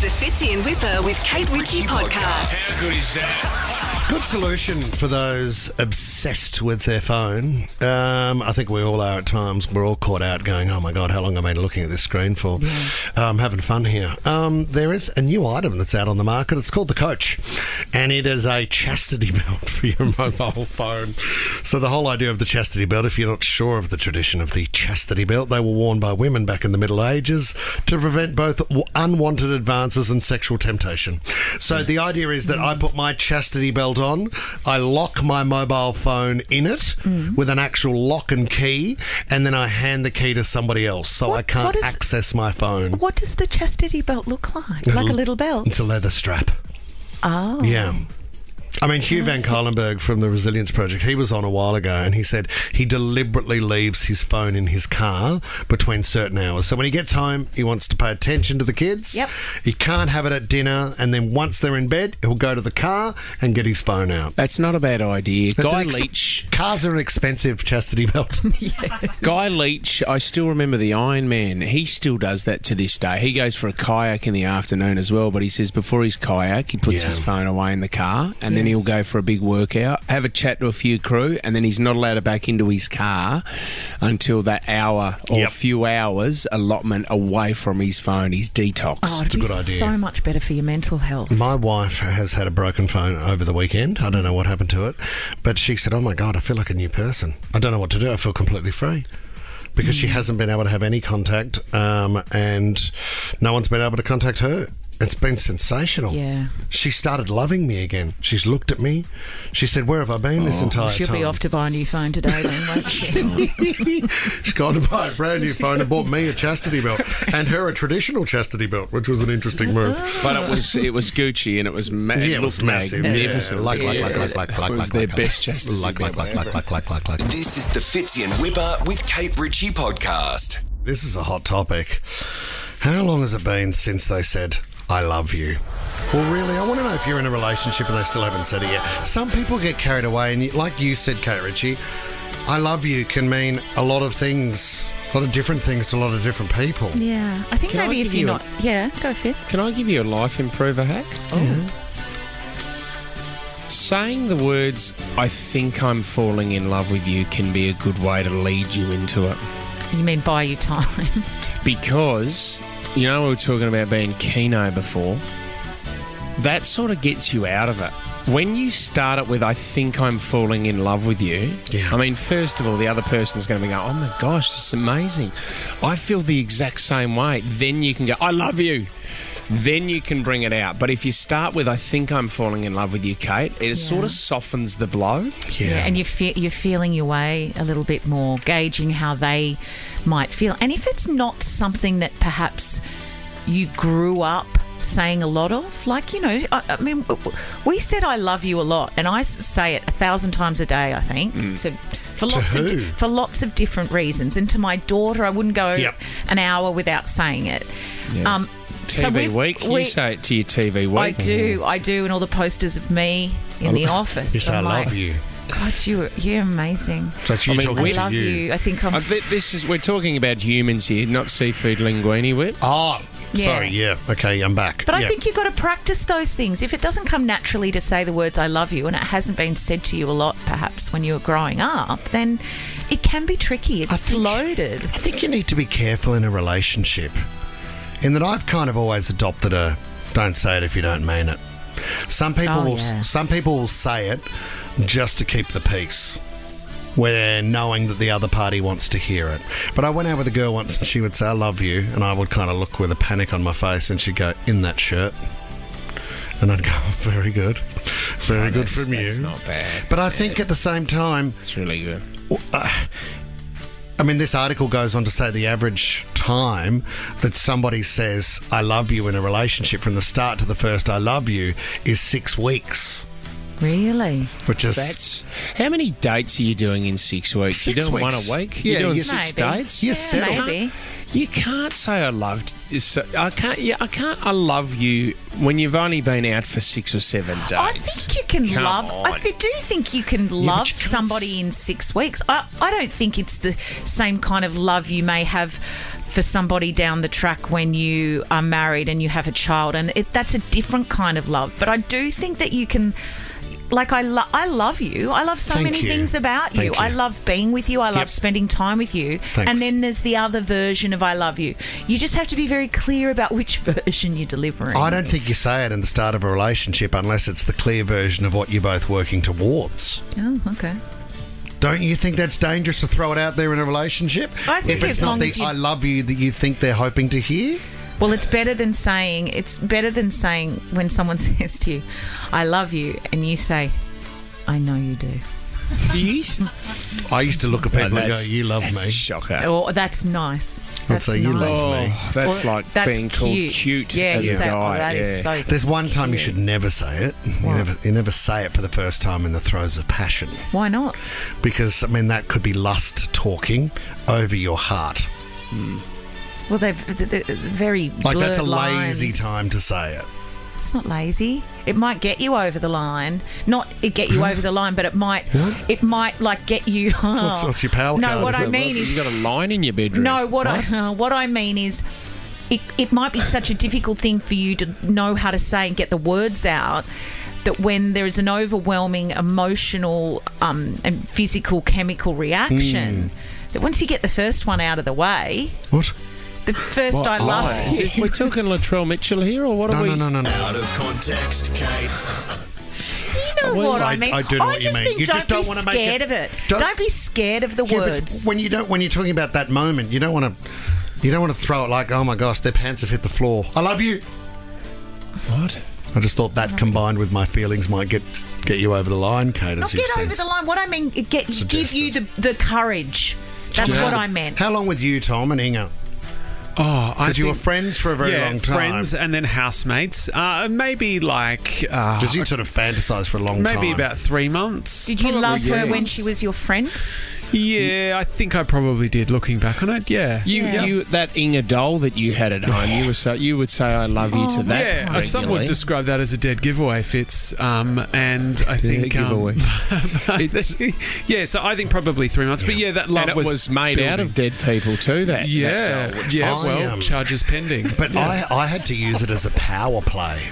the Fitzy and Wippa with Kate Ritchie podcast. How good is that? Good solution for those obsessed with their phone. I think we all are at times. We're all caught out going, oh my God, how long have I been looking at this screen for? I'm having fun here. There is a new item that's out on the market. It's called the Coach, and it is a chastity belt for your mobile phone. So the whole idea of the chastity belt, if you're not sure of the tradition of the chastity belt, they were worn by women back in the Middle Ages to prevent both unwanted advances and sexual temptation. So the idea is that I put my chastity belt on, I lock my mobile phone in it with an actual lock and key, and then I hand the key to somebody else so I can't access my phone. What does the chastity belt look like? Like a little belt? It's a leather strap. Oh. Yeah. I mean, Hugh Van Cuylenberg from the Resilience Project, he was on a while ago and he said he deliberately leaves his phone in his car between certain hours. So when he gets home, he wants to pay attention to the kids. Yep. He can't have it at dinner, and then once they're in bed, he'll go to the car and get his phone out. That's not a bad idea. That's Guy Leach. Cars are an expensive chastity belt. Guy Leach, I still remember the Iron Man. He still does that to this day. He goes for a kayak in the afternoon as well, but he says before his kayak, he puts his phone away in the car, and then he'll go for a big workout, have a chat to a few crew, and then he's not allowed to back into his car until that hour or few hours allotment away from his phone, his detox. Oh, it's a good idea. So much better for your mental health. My wife has had a broken phone over the weekend. I don't know what happened to it, but she said, oh my God, I feel like a new person. I don't know what to do. I feel completely free. Because she hasn't been able to have any contact, and no one's been able to contact her. It's been sensational. Yeah. She started loving me again. She's looked at me. She said, where have I been this entire She'll time? be off to buy a new phone today then, won't she? She's gone to buy a brand new phone and bought me a chastity belt. And her a traditional chastity belt, which was an interesting move. But it was Gucci, and it was it was massive. Magnificent. It was their best chastity belt. This is the Fitzy and Wippa with Kate Ritchie podcast. This is a hot topic. How long has it been since they said, I love you? Well, really, I want to know if you're in a relationship and they still haven't said it yet. Some people get carried away, and like you said, Kate Ritchie, I love you can mean a lot of things, a lot of different things to a lot of different people. Yeah. I think maybe if you're not... Yeah, go Fitz. Can I give you a life improver hack? Oh. Saying the words, I think I'm falling in love with you, can be a good way to lead you into it. You mean buy you time? Because... You know, we were talking about being keno before. That sort of gets you out of it. When you start it with, I think I'm falling in love with you, I mean, first of all, the other person's going to be going, oh my gosh, this is amazing. I feel the exact same way. Then you can go, I love you. Then you can bring it out. But if you start with, I think I'm falling in love with you, Kate, it sort of softens the blow. Yeah, and you're feeling your way a little bit more, gauging how they might feel. And if it's not something that perhaps you grew up saying a lot of, like, you know, I mean, we said I love you a lot, and I say it 1,000 times a day, I think, for lots of different reasons. And to my daughter, I wouldn't go an hour without saying it. Yeah. TV week? You say it to your TV week? I do, and all the posters of me in the office. You say, I love you. God, you're amazing. So it's you talking I to love you. I think I'm... we're talking about humans here, not seafood linguine, Whip. Oh, sorry, okay, I'm back. But I think you've got to practice those things. If it doesn't come naturally to say the words I love you, and it hasn't been said to you a lot perhaps when you were growing up, then it can be tricky. It's loaded. I think you need to be careful in a relationship. In that I've kind of always adopted a don't say it if you don't mean it. Some people will say it just to keep the peace, where knowing that the other party wants to hear it. But I went out with a girl once and she would say, I love you, and I would kind of look with a panic on my face and she'd go, in that shirt. And I'd go, very good. Very good from you. That's not bad. But I think at the same time... It's really good. I mean, this article goes on to say the average time that somebody says, I love you in a relationship from the start to the first I love you is 6 weeks. Really? Which is... That's... How many dates are you doing in 6 weeks? You're doing one a week? Yeah, you're doing 6 dates? Maybe. You can't say I loved... I can't I love you when you've only been out for 6 or 7 days. I think you can love... I do think you can love somebody in 6 weeks. I don't think it's the same kind of love you may have for somebody down the track when you are married and you have a child, and that's a different kind of love. But I do think that you can... Like, I love you. I love so Thank many you. things about you. Thank you. I love being with you. I love Yep. spending time with you. Thanks. And then there's the other version of I love you. You just have to be very clear about which version you're delivering. I don't think you say it in the start of a relationship unless it's the clear version of what you're both working towards. Oh, okay. Don't you think that's dangerous to throw it out there in a relationship? I think if it's as not long the as you- I love you that you think they're hoping to hear. Well, it's better than saying when someone says to you, I love you, and you say, I know you do. Do you? I used to look at people and go, That's- you love that's me. a shocker. Oh, that's nice. I'd That's say you nice. love me. Oh, that's Or like that's being called cute Yeah, as you a say, guy. Oh, that yeah. is so There's one time you should never say it. You never say it for the first time in the throes of passion. Why not? Because, I mean, that could be lust talking over your heart. Well, they're very Like, blurred that's a lazy lines. time to say it. It's not lazy. It might get you over the line. Not it get you over the line, but it might like get you. What's your power No, card? what Is I it? mean is You got a line in your bedroom. no. What I mean is, it might be such a difficult thing for you to know how to say and get the words out. That when there is an overwhelming emotional and physical chemical reaction, that once you get the first one out of the way, What? the first I love Is you. this, we're talking Latrell Mitchell here, or what are we? No. Out of context, Kate. You know what I mean? I do know what you just mean. think You don't just don't be wanna make scared it- of it. don't- Don't be scared of the Yeah, but words. when you're talking about that moment, you don't want to throw it like, oh my gosh, their pants have hit the floor. I love you. What? I just thought that combined with my feelings might get you over the line, Kate. Not As you've get over said. the line. What I mean, give you the courage. That's what I meant. How long with you, Tom and Inga? Oh, I Because you were think- friends for a very long time. friends and then housemates. Maybe like Because you sort of fantasised for a long time. maybe about 3 months. Did you love her when months. she was your friend? Yeah, I think I probably did. Looking back on it, yeah. You that Inga doll that you had at home. You would say I love you to that. Yeah, some would regularly. describe that as a dead giveaway, Fitz. And I think giveaway. yeah, so I think probably 3 months. But yeah, that love And it was made out of building. dead people too. That Yeah, doll, which yeah. I, Well, charges pending. But I had to use it as a power play.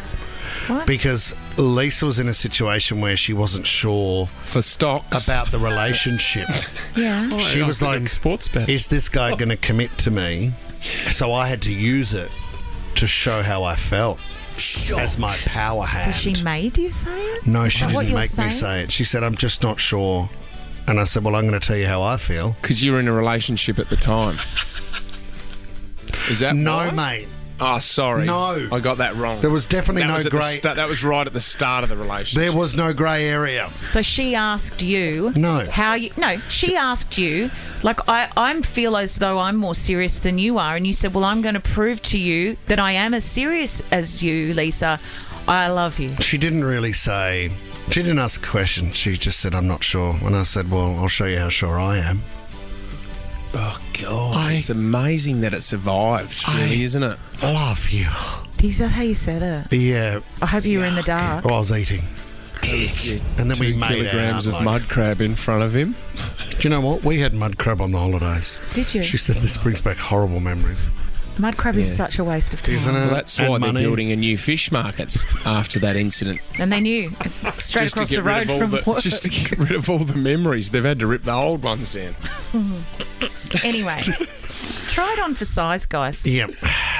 What? Because Lisa was in a situation where she wasn't sure for stocks. about the relationship. Yeah. She was like, sports bet. is this guy going to commit to me? So I had to use it to show how I felt as my power So hand. she made you say it? No, she that what didn't you're make me saying? say it. She said, I'm just not sure. And I said, well, I'm going to tell you how I feel. Because you were in a relationship at the time. Is that No, why? mate. Oh, sorry. No. I got that wrong. There was definitely that no was at the grey. that was right at the start of the relationship. There was no grey area. So she asked you No. how you she asked you like I feel as though I'm more serious than you are, and you said, well, I'm going to prove to you that I am as serious as you, Lisa. I love you. She didn't really say... She didn't ask a question. She just said, I'm not sure. And I said, well, I'll show you how sure I am. Oh, God. It's amazing that it survived, really, isn't it? Love you. Is that how you said it? Yeah. I hope you were in the dark. Oh, I was eating. And then we 2 made kilograms out, of like- mud crab in front of him. Do you know what? We had mud crab on the holidays. Did you? She said this brings back horrible memories. Mud crab is such a waste of time. Isn't it? Well, that's And why they're money. building a new fish market after that incident. And they knew straight Just to across get the rid road of all from the, work. just to get rid of all the memories. They've had to rip the old ones down. Anyway, try it on for size, guys. Yep.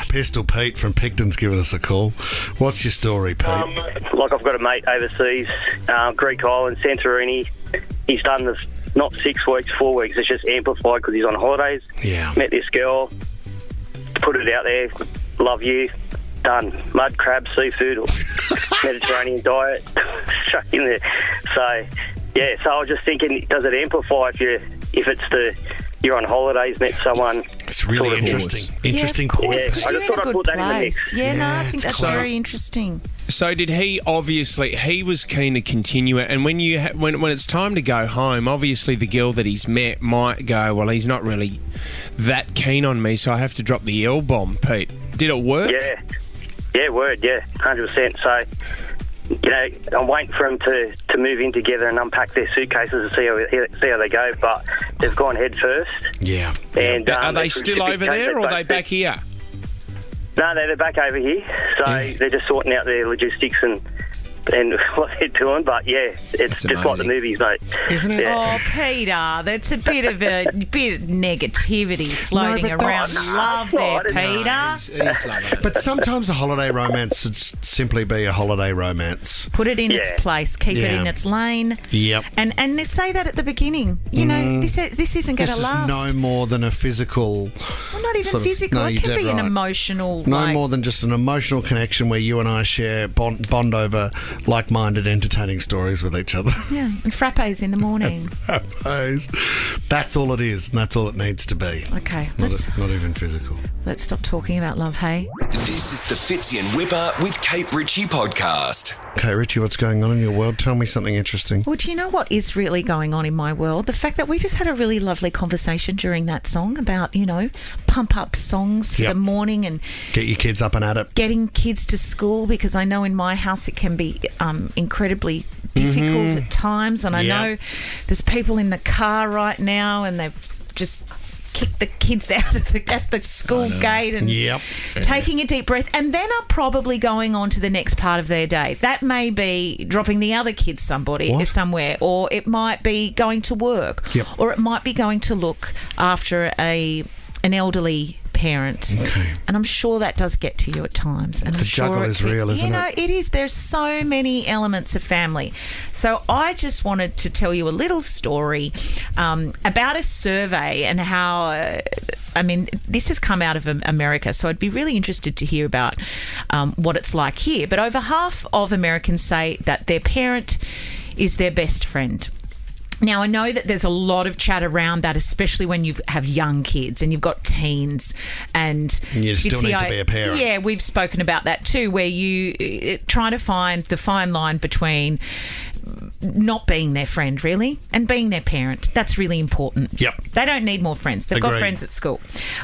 Pistol Pete from Picton's given us a call. What's your story, Pete? Like I've got a mate overseas, Greek island, Santorini. He's done this not 6 weeks, 4 weeks. It's just amplified because he's on holidays. Yeah. Met this girl, put it out there. Love you. Done. Mud, crab, seafood, Mediterranean diet. Straight in there. So, yeah. So I was just thinking, does it amplify if you're on holidays, met someone? It's really sort of interesting. Interesting yeah, of call. course, Yeah, 'cause I you're just in thought a I'd good put that in the place. mix. Yeah, no, I think it's that's cool. very interesting. So did he he was keen to continue it, and when when it's time to go home, obviously the girl that he's met might go, well, he's not really that keen on me, so I have to drop the L-bomb, Pete. Did it work? Yeah, word, yeah, 100%. So, I'm waiting for them to move in together and unpack their suitcases and see how they go, but they've gone head first. Yeah. And Are they they're still over there, or are they back here? No, they're back over here. So they're just sorting out their logistics and what they're doing. But yeah, it's just like the movies, mate. Isn't it? Yeah. Oh, Peter, that's a bit of negativity floating around. Love there, Peter. He's loving it. But sometimes a holiday romance should simply be a holiday romance. Put it in its Yeah. place. Keep it Yeah. in its lane. Yep. And say that at the beginning. You know, this isn't going This to is last. no more than a physical... Well, not even sort of- physical. no, It you're can dead be an right. emotional. No more than just an emotional connection where you and I share bond over like-minded, entertaining stories with each other. Yeah, and frappes in the morning. That's all it is, and that's all it needs to be. Okay, Not even physical. let's stop talking about love, hey? This is the Fitzy and Wippa with Kate Ritchie podcast. Okay, Richie, what's going on in your world? Tell me something interesting. Well, do you know what is really going on in my world? The fact that we just had a really lovely conversation during that song about, pump up songs for Yep. the morning and Get your kids up and at it. getting kids to school, because I know in my house it can be incredibly difficult at times, and I Yeah. know there's people in the car right now and they've just kicked the kids out at the school gate and Yep. taking a deep breath, and then are probably going on to the next part of their day. That may be dropping the other kids What? somewhere, or it might be going to work, Yep. or it might be going to look after an elderly parent. Okay. And I'm sure that does get to you at times. And The I'm sure juggle is real, isn't it? it is. There's so many elements of family. So I just wanted to tell you a little story about a survey and how, this has come out of America, so I'd be really interested to hear about what it's like here. But over half of Americans say that their parent is their best friend. Now, I know that there's a lot of chat around that, especially when you have young kids and you've got teens. And You still need to be a parent. Yeah, we've spoken about that too, where you trying to find the fine line between not being their friend, really, and being their parent. That's really important. Yep. They don't need more friends. They've got Agreed. friends at school.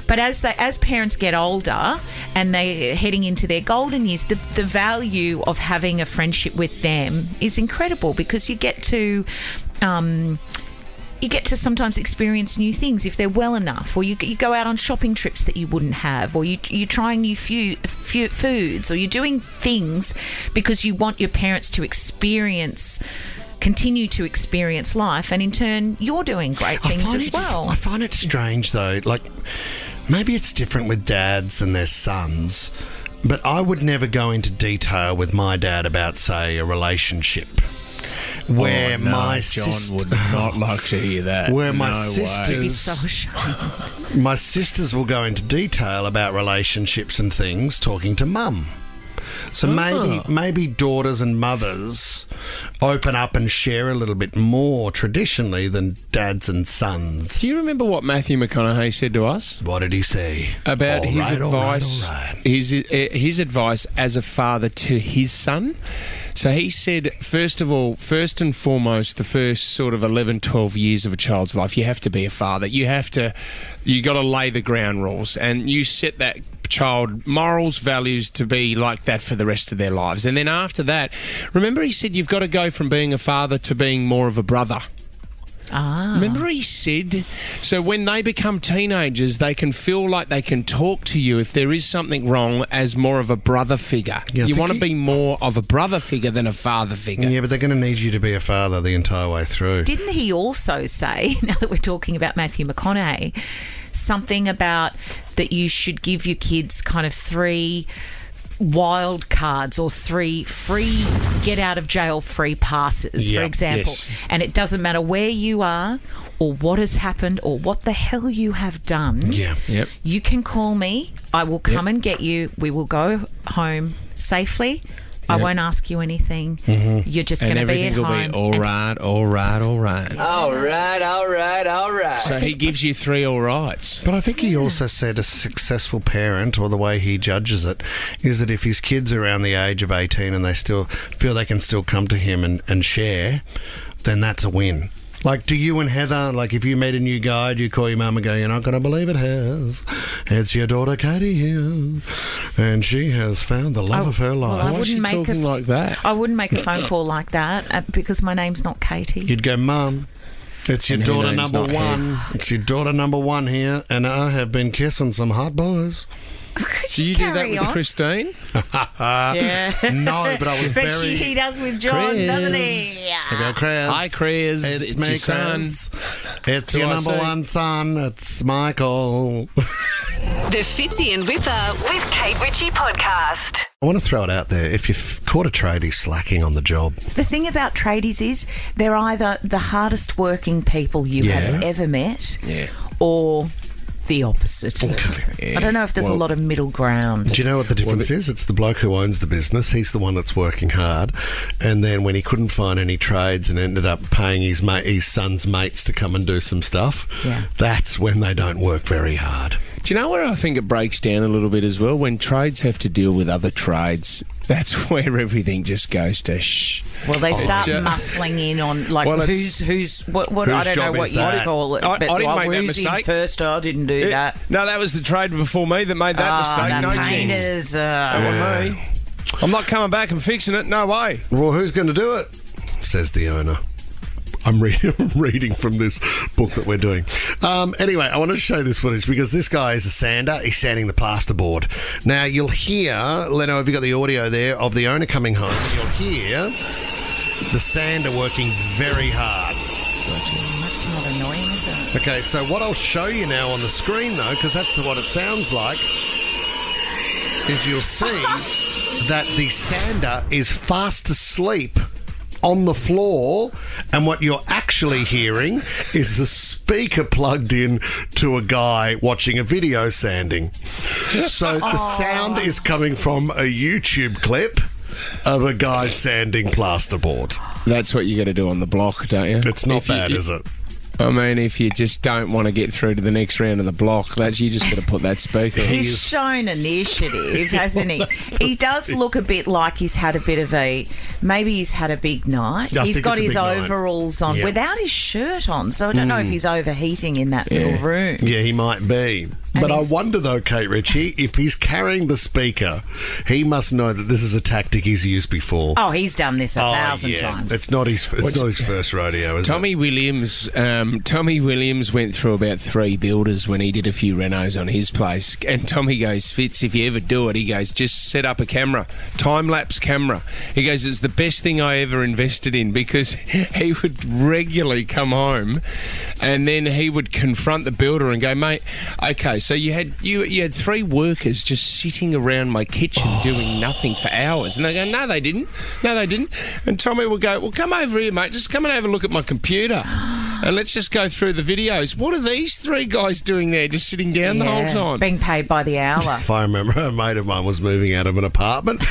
But as parents get older and they're heading into their golden years, the value of having a friendship with them is incredible, because you get to sometimes experience new things if they're well enough, or you go out on shopping trips that you wouldn't have, or you're trying new foods, or you're doing things because you want your parents to continue to experience life, and in turn you're doing great things as well. I find it strange, though. Like, maybe it's different with dads and their sons, but I would never go into detail with my dad about, say, a relationship. Where my John sister would not like to hear that. Where my No way. sisters- You'd be so ashamed. my sisters will go into detail about relationships and things talking to mum. So maybe daughters and mothers open up and share a little bit more traditionally than dads and sons. Do you remember what Matthew McConaughey said to us What did he say? about All his right, all right, advice? all right. His advice as a father to his son. So he said, first and foremost, the first sort of 11, 12 years of a child's life, you have to be a father. You got to lay the ground rules, and you set that child morals, values to be like that for the rest of their lives. And then after that, remember he said you've got to go from being a father to being more of a brother. Remember he said, so when they become teenagers, they can feel like they can talk to you if there is something wrong as more of a brother figure. Yeah, I you think want to be more of a brother figure than a father figure. Yeah, but they're going to need you to be a father the entire way through. Didn't he also say, now that we're talking about Matthew McConaughey, something about that you should give your kids kind of 3 wild cards or 3 free get out of jail free passes, for Yep, example. yes. And it doesn't matter where you are or what has happened or what the hell you have done. Yeah. Yep. You can call me. I will come and get you. We will go home safely. I won't ask you anything. You're just going And to be at everything will home. be all right, all right, all right. All right. So he gives you 3 all rights. But I think he also said a successful parent, or the way he judges it, is that if his kids are around the age of 18 and they still feel they can still come to him and share, then that's a win. Like, do you and Heather, like, if you meet a new guy, do you call your mum and go, you're not going to believe it, Heath? It's your daughter Katie here, and she has found the love of her life. I Why is she wouldn't make talking like that? I wouldn't make a phone call like that because my name's not Katie. You'd go, Mum, It's your And her daughter name's number not one. Hev. It's your daughter number one here, and I have been kissing some hot boys. Do you do that with Christine? Yeah. No, but I was But very... he does with John, Chris. doesn't he? Hello, Chris. Hi, Chris. It's me, your son. Chris. It's who your I number see. one son. It's Michael. The Fitzy and Wippa with Kate Ritchie podcast. I want to throw it out there. If you've caught a tradie slacking on the job, The thing about tradies is they're either the hardest working people you have ever met or the opposite. I don't know if there's a lot of middle ground. do you know what the difference is? It's the bloke who owns the business. He's the one that's working hard. And then when he couldn't find any trades and ended up paying his son's mates to come and do some stuff, that's when they don't work very hard. Do you know where I think it breaks down a little bit as well? When trades have to deal with other trades, that's where everything just goes to shh. Well, they start ju- muscling in on like Well, who's what I don't know job what is you that? call it. I But didn't make that who's in mistake. first? I didn't do that. No, that was the trade before me that made that mistake. The No chance. painters. That wasn't me. I'm not coming back and fixing it. No way. Well, who's going to do it? Says the owner. I'm reading from this book that we're doing. Anyway, I want to show this footage because this guy is a sander. He's sanding the plasterboard. Now, you'll hear, Leno, have you got the audio there of the owner coming home? You'll hear the sander working very hard. That's not annoying, is it? Okay, so what I'll show you now on the screen, though, because that's what it sounds like, is you'll see that the sander is fast asleep on the floor, and what you're actually hearing is a speaker plugged in to a guy watching a video sanding. So the sound is coming from a YouTube clip of a guy sanding plasterboard. That's what you got to do on the block, don't you? It's not If you- bad, is it? I mean, if you just don't want to get through to the next round of the block, you just got to put that speaker in. He's shown initiative, hasn't he? He does look a bit like he's had a bit of maybe he's had a big night. I He's think got it's a his big night. overalls on Yeah. without his shirt on, so I don't know if he's overheating in that little room. Yeah, he might be. But I he's- wonder, though, Kate Ritchie, if he's carrying the speaker, he must know that this is a tactic he's used before. Oh, he's done this a thousand times. It's not his first rodeo, is Tommy Williams went through about 3 builders when he did a few renos on his place. And Tommy goes, Fitz, if you ever do it, he goes, just set up a camera, time-lapse camera. He goes, it's the best thing I ever invested in, because he would regularly come home and then he would confront the builder and go, mate, okay, so you had 3 workers just sitting around my kitchen doing nothing for hours. And they go, no, they didn't. And Tommy would go, well, come over here, mate. Just come and have a look at my computer. And let's just go through the videos. What are these 3 guys doing there, just sitting down the whole time? Being paid by the hour. If I remember, a mate of mine was moving out of an apartment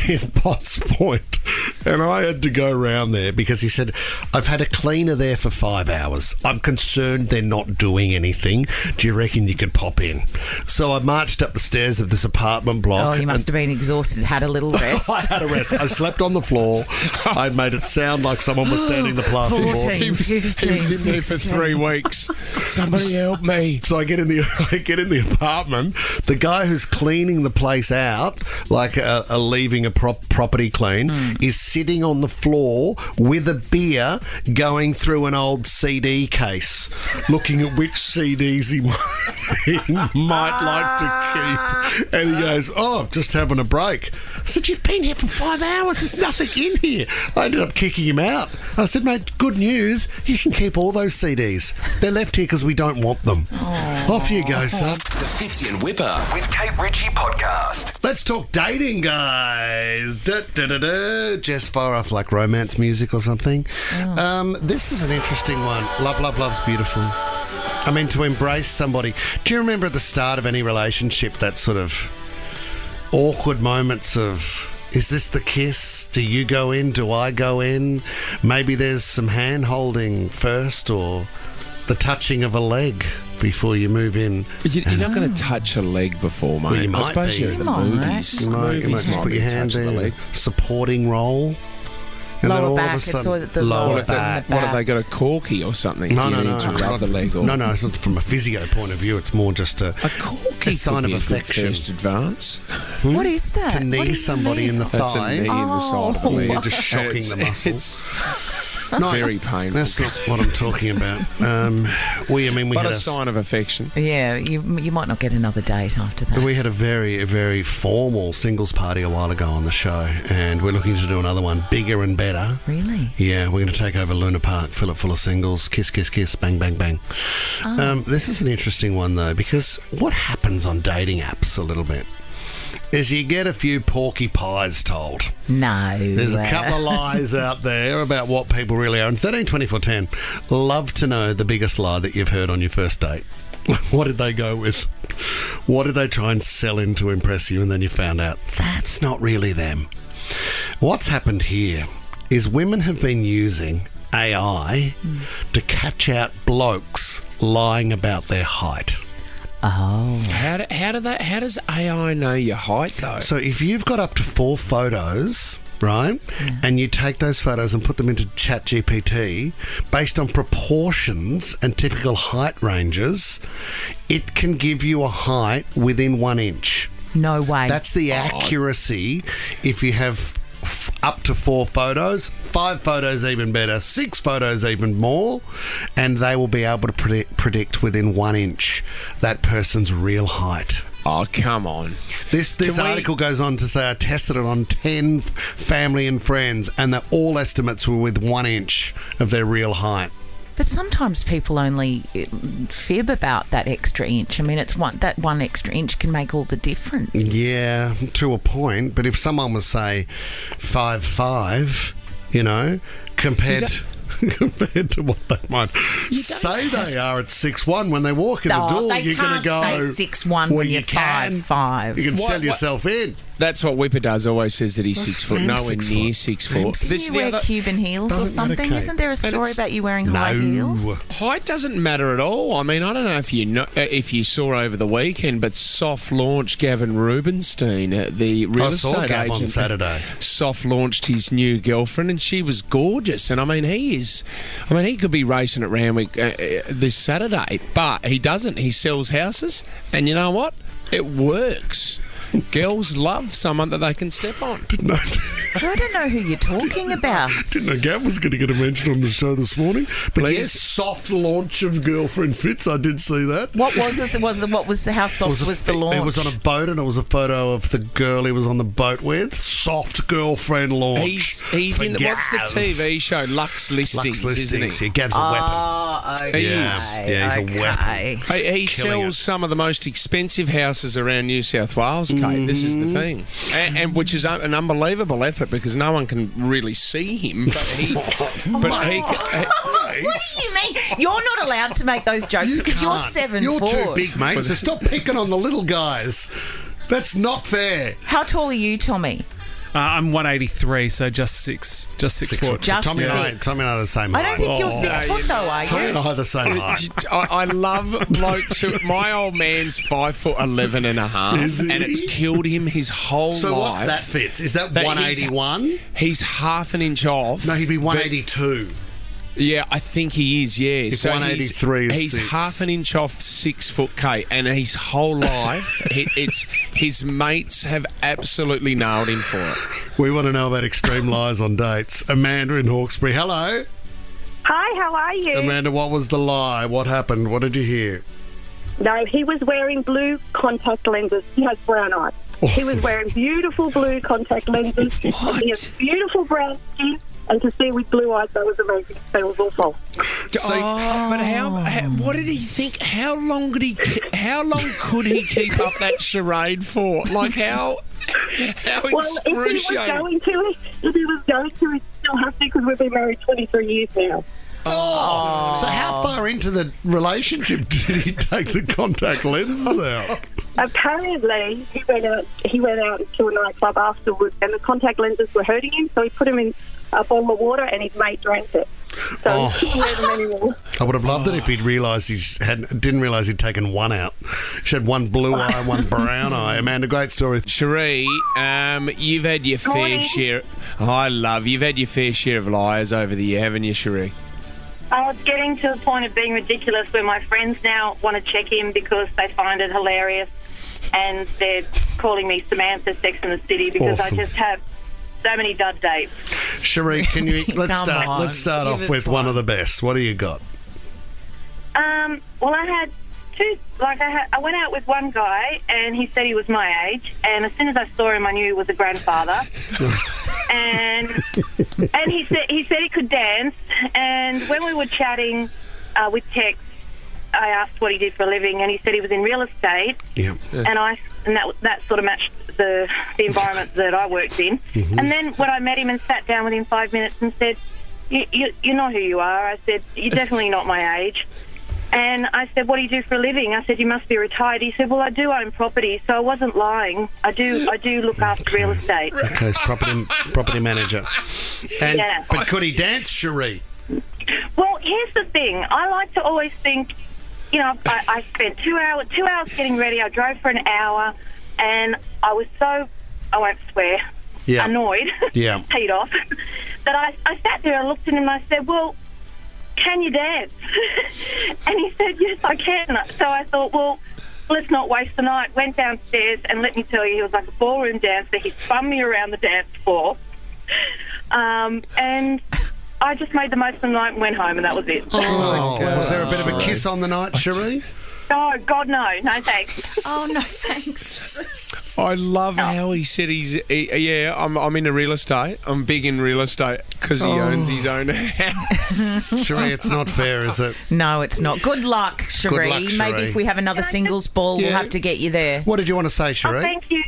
in Potts Point, and I had to go round there because he said, I've had a cleaner there for 5 hours. I'm concerned they're not doing anything. Do you reckon you could pop in? So I marched up the stairs of this apartment block. Oh, you must have been exhausted, had a little rest. I had a rest. I slept on the floor. I made it sound like someone was sanding the plasterboard. 14, He was 15, in there for 16. 3 weeks. Somebody help me. So I get in the apartment. The guy who's cleaning the place out, like leaving a property clean, is sitting on the floor with a beer, going through an old CD case, looking at which CDs he might like to keep. And he goes, "Oh, just having a break." I said, "You've been here for 5 hours. There's nothing in here." I ended up kicking him out. I said, "Mate, good news. You can keep all those CDs. They're left here because we don't want them." Off you go, son. The Fitzy and Wippa with Kate Ritchie podcast. Let's talk dating, guys. Just far off like romance music or something. This is an interesting one. Love, love, love's beautiful. I mean, to embrace somebody. Do you remember at the start of any relationship that sort of awkward moments of, is this the kiss? Do you go in? Do I go in? Maybe there's some hand-holding first, or the touching of a leg before you move in. You're not going to touch a leg before, mate. Well, you I might suppose be. you're in the You might. movies. You might just put your hand touching the there. leg. Supporting role. And then Lower all back, of a it's sudden, always at the lower lower back. What have they got, a corky or something? No, Do you no, need no. to rub the leg? Or? No, it's not from a physio point of view. It's more just a corky a sign could of be a good affection. first advance. What is that? to What do knee you somebody mean? in the That's a thigh. knee in the side of the leg. You're just shocking the muscle. Very painful. That's not what I'm talking about. We But had a sign of affection. Yeah, you might not get another date after that. We had a very formal singles party a while ago on the show, and we're looking to do another one, bigger and better. Really? Yeah, we're going to take over Luna Park, fill it full of singles, kiss, kiss, kiss, bang, bang, bang. This is an interesting one, though, because what happens on dating apps a little bit is you get a few porky pies told. No. There's a couple of lies out there about what people really are. And 13, 24, 10, love to know the biggest lie that you've heard on your first date. What did they go with? What did they try and sell in to impress you, and then you found out that's not really them? What's happened here is women have been using AI to catch out blokes lying about their height. Oh. How does AI know your height, though? So if you've got up to 4 photos, right, and you take those photos and put them into ChatGPT, based on proportions and typical height ranges, it can give you a height within 1 inch. No way. That's the accuracy if you have up to 4 photos, 5 photos even better, 6 photos even more, and they will be able to predict within 1 inch that person's real height. Oh, come on. This article goes on to say I tested it on 10 family and friends, and that all estimates were with 1 inch of their real height. But sometimes people only fib about that extra inch. I mean, that one extra inch can make all the difference. Yeah, to a point. But if someone was, say, 5'5", you know, compared to what they might say they are at 6'1", when they walk in the door, you're going to go, say 6'1" when you're 5'5". You can sell yourself in. That's what Wippa does. Always says that he's 6 foot. Nowhere near 6 foot. Didn't you wear Cuban heels or something? Isn't there a story about you wearing high heels? Height doesn't matter at all. I mean, I don't know if you saw over the weekend, but soft launched Gavin Rubinstein, the real estate agent, on Saturday. Soft launched his new girlfriend, and she was gorgeous. And I mean, he could be racing at Randwick this Saturday, but he doesn't. He sells houses, and you know what? It works. Girls love someone that they can step on. I don't know who you're talking about. Didn't know Gav was going to get a mention on the show this morning. But yes, soft launch of Girlfriend Fits. I did see that. What was it? How soft was the launch? It was on a boat, and it was a photo of the girl he was on the boat with. Soft girlfriend launch. He's in what's the TV show? Lux Listings, isn't he? Yeah, Gav's a weapon. Oh, okay. Yeah, he's a weapon. He sells some of the most expensive houses around New South Wales, Kate. This is the thing. And which is an unbelievable effort because no one can really see him. But he what do you mean? You're not allowed to make those jokes because you're 7 You're foot. too big, mate, so stop picking on the little guys. That's not fair. How tall are you, Tommy? I'm 183, so just six foot. Tommy and I are the same height. I don't think you're 6 foot though, are you? Tommy and I are the same height. I love blokes who... My old man's 5'11 and a half, and it's killed him his whole life. So what's that, Fitz? Is that 181? He's half an inch off. No, he'd be 182. Yeah, I think he is, yeah. If 183 is he's 6. half an inch off 6 foot, Kate, and his whole life, his mates have absolutely nailed him for it. We want to know about extreme lies on dates. Amanda in Hawkesbury, hello. Hi, how are you? Amanda, what was the lie? What happened? What did you hear? No, he was wearing blue contact lenses. He has brown eyes. Awesome. He was wearing beautiful blue contact lenses. What? And he has beautiful brown skin. And to see with blue eyes, that was amazing. That was all false. But how? What did he think? How long could he keep up that charade for? Like how excruciating? If he was going to, he'd still have to because we've been married 23 years now. Oh. So how far into the relationship did he take the contact lenses out? Apparently, he went out to a nightclub afterwards, and the contact lenses were hurting him. So he put them in a bottle of water, and his mate drank it. So he couldn't wear them anymore. I would have loved it if he'd realised didn't realise he'd taken one out. She had one blue eye and one brown eye. Amanda, great story. Cherie, you've had your fair share. You've had your fair share of liars over the year, haven't you, Cherie? It's getting to the point of being ridiculous where my friends now want to check in because they find it hilarious and they're calling me Samantha Sex and the City because Awesome. I just have so many dud dates. Cherie, can you let's Come on, let's start give off us with one of the best. What do you got? Well, I had two. I went out with one guy, and he said he was my age. And as soon as I saw him, I knew he was a grandfather. and he said he could dance. And when we were chatting with text, I asked what he did for a living, and he said he was in real estate. Yeah. And that sort of matched the environment that I worked in. Mm-hmm. And then when I met him and sat down with him 5 minutes and said, "You're not who you are," I said, "You're definitely not my age." And I said, "What do you do for a living?" I said, "You must be retired." He said, "Well, I do own property," so I wasn't lying. I do look after real estate. Okay, it's property manager. And Yeah. but could he dance, Cherie? Well, here's the thing. I like to always think, I spent 2 hours getting ready. I drove for an hour, and I was so, I won't swear, annoyed, peed off, that I sat there and looked at him and I said, "Well, can you dance?" And he said, "Yes, I can." So I thought, well, let's not waste the night. Went downstairs, and let me tell you, he was like a ballroom dancer. He spun me around the dance floor. And I just made the most of the night and went home, and that was it. Oh, was there a bit of a kiss on the night, Cherie? Oh, God, no. No, thanks. Oh, no, thanks. I love how he said I'm into real estate. I'm big in real estate because he owns his own house. Cherie, it's not fair, is it? No, it's not. Good luck, Cherie. luck, Cherie. Maybe if we have another singles ball, we'll have to get you there. What did you want to say, Cherie? Oh, thank you.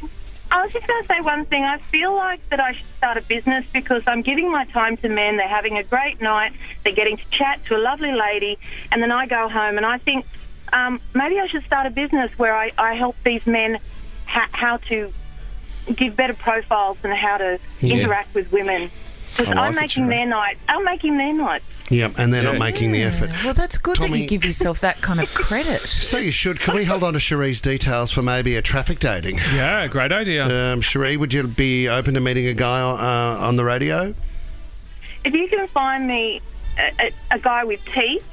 I was just going to say one thing. I feel like that I should start a business because I'm giving my time to men. They're having a great night. They're getting to chat to a lovely lady. And then I go home and I think maybe I should start a business where I help these men how to give better profiles and how to interact with women. Because I'm making their night. I'm making their night. Yeah, and they're not making the effort. Well, that's good that Tommy- you give yourself that kind of credit. So you should. Can we hold on to Cherie's details for maybe a traffic dating? Yeah, great idea. Cherie, would you be open to meeting a guy on the radio? If you can find me a guy with teeth,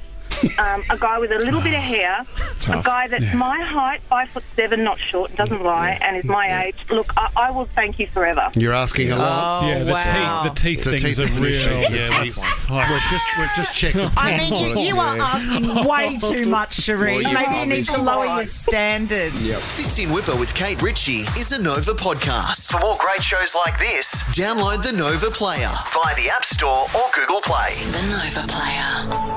a guy with a little bit of hair, a guy that's my height, 5'7", not short, doesn't lie, and is my age. Look, I will thank you forever. You're asking a lot. Oh, Yeah, the teeth things are real. We've just checked the I teeth. mean, you are asking way too much, Cherie. Well, Maybe you need to lower your standards. Fitz in Wippa with Kate Ritchie is a Nova podcast. For more great shows like this, download the Nova Player via the App Store or Google Play. The Nova Player.